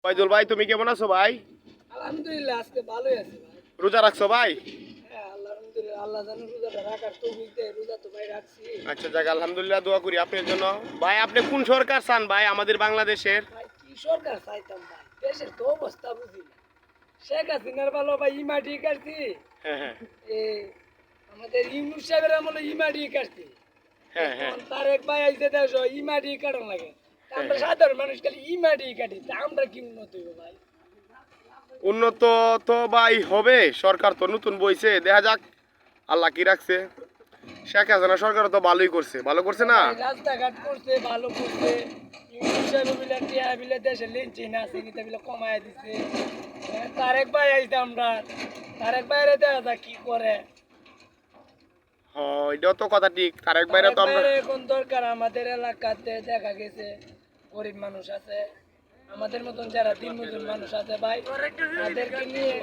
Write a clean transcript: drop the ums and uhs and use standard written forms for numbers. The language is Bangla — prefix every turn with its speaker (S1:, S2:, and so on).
S1: ফয়জুল ভাই, তুমি কেমন আছো ভাই?
S2: আলহামদুলিল্লাহ আজকে ভালোই আছি ভাই।
S1: রোজা রাখছো ভাই?
S2: হ্যাঁ আলহামদুলিল্লাহ, আল্লাহ জানে রোজাটা রাখার তৌফিক দেয়, রোজা তো ভাই রাখছি।
S1: আচ্ছা যাক, আলহামদুলিল্লাহ, দোয়া করি আপনার জন্য। ভাই আপনি কোন সরকার চান ভাই আমাদের বাংলাদেশের?
S2: ভাই কি সরকার চাইতাম ভাই, দেশের তো অবস্থা বুঝি না। শেখ হাসিনার ভালো ভাই ইমাটি কাটছি,
S1: হ্যাঁ হ্যাঁ
S2: এ আমাদের ইউনুস সাহেবের আমলে ইমাটি কাটছি।
S1: হ্যাঁ হ্যাঁ
S2: এখন তারেক ভাই আইসে দেশ ইমাটি কাটান লাগে। তা আমরা
S1: হ্যাঁ।
S2: সাধারণ মানুষ খালি ইমাটি কাটি, তা আমরা কি উন্নত হইব ভাই?
S1: উন্নত তো ভাই হবে, সরকার তো নতুন বইছে, দেখা যাক আল্লাহ কি রাখছে। শেখ হাসিনা সরকার তো ভালোই করছে, ভালো করছে না?
S2: ভাই রাস্তাঘাট করছে, ভালো করছে। ইউনুস সাহেব বিলে টিয়া বিলে দেশে লেনছি না, চিনিতে বিলে কমায় দিছে। তারেক ভাই আইসে আমরা, তারেক ভাইরে দেখা যাক কি করে।
S1: হ্যাঁ, এটাও তো কথা ঠিক, তারেক ভাইরা
S2: তারেক
S1: তো আমরা।
S2: ভাইয়ের এখন দরকার, আমাদের এলাকাতে দেখা গেছে গরিব মানুষ আছে, আমাদের মতন যারা দিনমজুর মানুষ আছে ভাই, তাদেরকে নিয়ে